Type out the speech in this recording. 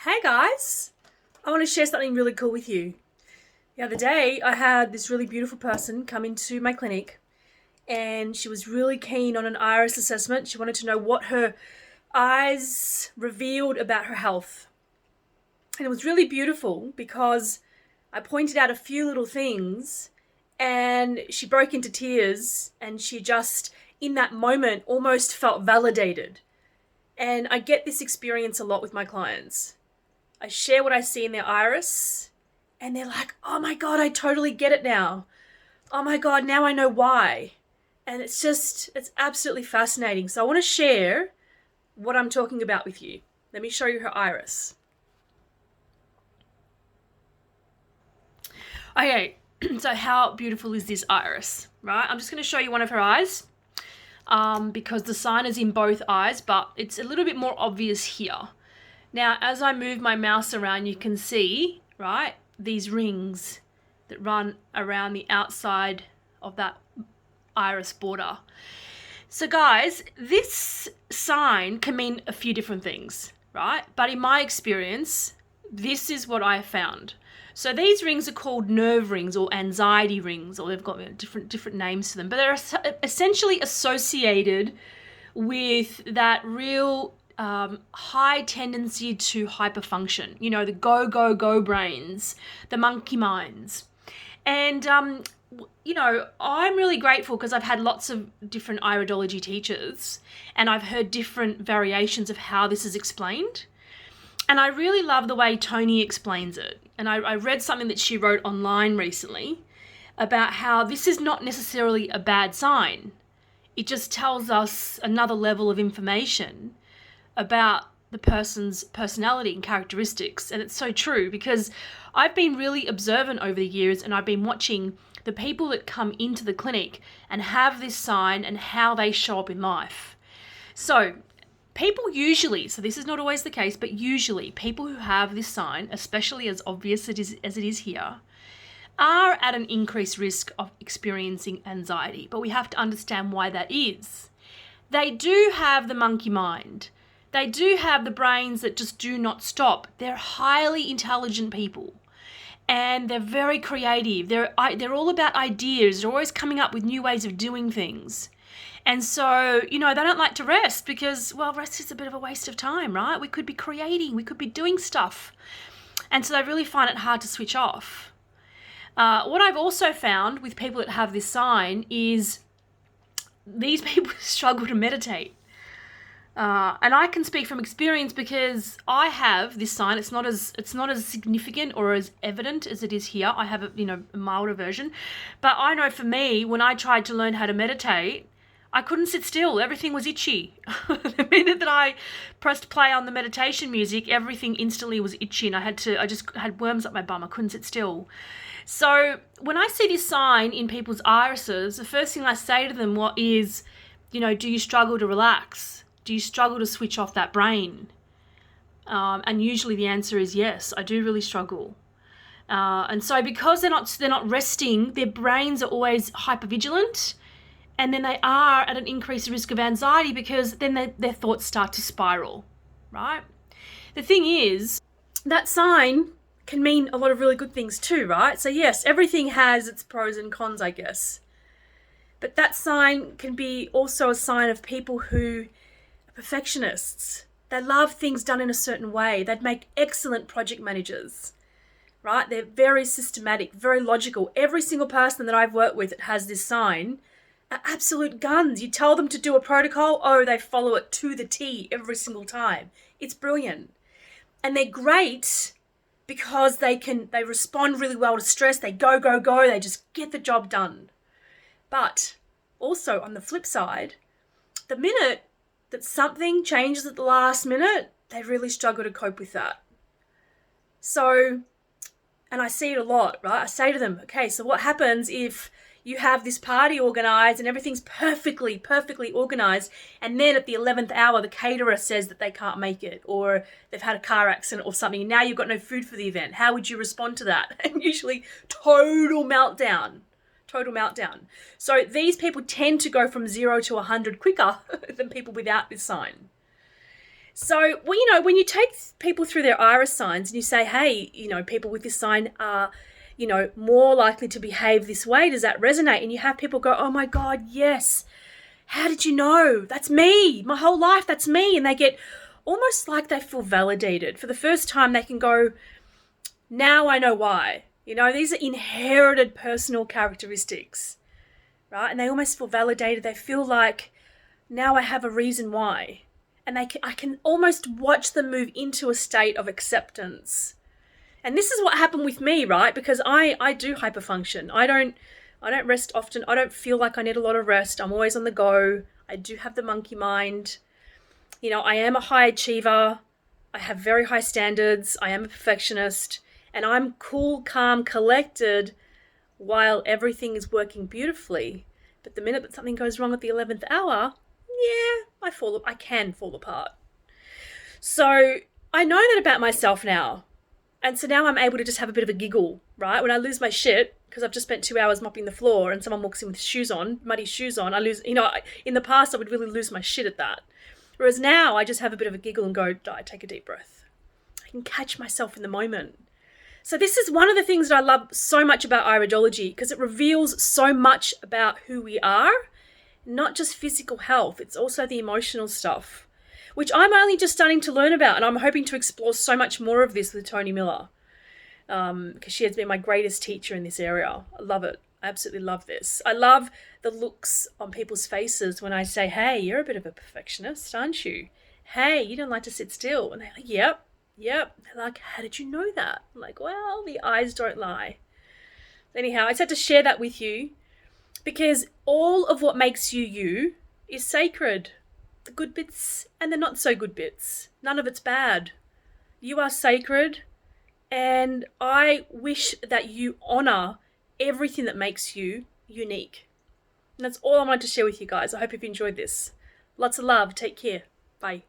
Hey guys, I want to share something really cool with you. The other day, I had this really beautiful person come into my clinic and she was really keen on an iris assessment. She wanted to know what her eyes revealed about her health. And it was really beautiful because I pointed out a few little things and she broke into tears and she just, in that moment, almost felt validated. And I get this experience a lot with my clients. I share what I see in their iris and they're like, oh my God, I totally get it now. Oh my God, now I know why. And it's absolutely fascinating. So I want to share what I'm talking about with you. Let me show you her iris. Okay, so how beautiful is this iris, right? I'm just going to show you one of her eyes because the sign is in both eyes, but it's a little bit more obvious here. Now, as I move my mouse around, you can see, right, these rings that run around the outside of that iris border. So guys, this sign can mean a few different things, right? But in my experience, this is what I found. So these rings are called nerve rings or anxiety rings, or they've got different names to them, but they're essentially associated with that real high tendency to hyperfunction, the go, go, go brains, the monkey minds. And, I'm really grateful because I've had lots of different iridology teachers and I've heard different variations of how this is explained. And I really love the way Tony explains it. And I read something that she wrote online recently about how this is not necessarily a bad sign. It just tells us another level of information about the person's personality and characteristics. And it's so true because I've been really observant over the years and I've been watching the people that come into the clinic and have this sign and how they show up in life. So people usually, so this is not always the case, but usually people who have this sign, especially as obvious as it is here, are at an increased risk of experiencing anxiety. But we have to understand why that is. They do have the monkey mind. They do have the brains that just do not stop. They're highly intelligent people and they're very creative. They're all about ideas. They're always coming up with new ways of doing things. And so, they don't like to rest because, rest is a bit of a waste of time, right? We could be creating, we could be doing stuff. And so they really find it hard to switch off. What I've also found with people that have this sign is these people struggle to meditate. And I can speak from experience because I have this sign. It's not as significant or as evident as it is here. I have a milder version. But I know for me, when I tried to learn how to meditate, I couldn't sit still. Everything was itchy. The minute that I pressed play on the meditation music, everything instantly was itchy and I just had worms up my bum. I couldn't sit still. So when I see this sign in people's irises, the first thing I say to them is, do you struggle to relax? Do you struggle to switch off that brain? And usually the answer is yes, I do really struggle. And so because they're not resting, their brains are always hypervigilant, and then they are at an increased risk of anxiety because then their thoughts start to spiral, right? The thing is, that sign can mean a lot of really good things too, right? So yes, everything has its pros and cons, I guess. But that sign can be also a sign of people who are perfectionists. They love things done in a certain way. They'd make excellent project managers, right? They're very systematic, very logical. Every single person that I've worked with that has this sign are absolute guns. You tell them to do a protocol, they follow it to the T every single time. It's brilliant. And they're great because they respond really well to stress. They go, go, go. They just get the job done. But also on the flip side, the minute that something changes at the last minute, they really struggle to cope with that. So, and I see it a lot, right? I say to them, okay, so what happens if you have this party organized and everything's perfectly organized, and then at the 11th hour, the caterer says that they can't make it, or they've had a car accident or something, and now you've got no food for the event. How would you respond to that? And usually total meltdown. So these people tend to go from 0 to 100 quicker than people without this sign. So, well, you know, when you take people through their iris signs and you say, hey, you know, people with this sign are, you know, more likely to behave this way, does that resonate? And you have people go, oh my God, yes. How did you know? That's me. My whole life, that's me. And they get almost like they feel validated. For the first time, they can go, now I know why. You know, these are inherited personal characteristics, right? And they almost feel validated. They feel like, now I have a reason why. And I can almost watch them move into a state of acceptance. And this is what happened with me, right? Because I do hyperfunction. I don't rest often. I don't feel like I need a lot of rest. I'm always on the go. I do have the monkey mind. You know, I am a high achiever. I have very high standards. I am a perfectionist. And I'm cool, calm, collected while everything is working beautifully. But the minute that something goes wrong at the 11th hour, yeah, I can fall apart. So I know that about myself now. And so now I'm able to just have a bit of a giggle, right? When I lose my shit, because I've just spent 2 hours mopping the floor and someone walks in with shoes on, muddy shoes on, I lose, you know, in the past I would really lose my shit at that. Whereas now I just have a bit of a giggle and go, take a deep breath. I can catch myself in the moment. So this is one of the things that I love so much about iridology, because it reveals so much about who we are, not just physical health, it's also the emotional stuff, which I'm only just starting to learn about, and I'm hoping to explore so much more of this with Toni Miller, because she has been my greatest teacher in this area. I love it. I absolutely love this. I love the looks on people's faces when I say, hey, you're a bit of a perfectionist, aren't you? Hey, you don't like to sit still. And they're like, yep. They're like, how did you know that? I'm like, well, the eyes don't lie. Anyhow, I just had to share that with you, because all of what makes you you is sacred. The good bits and the not so good bits. None of it's bad. You are sacred, and I wish that you honor everything that makes you unique. And that's all I wanted to share with you guys. I hope you've enjoyed this. Lots of love. Take care. Bye.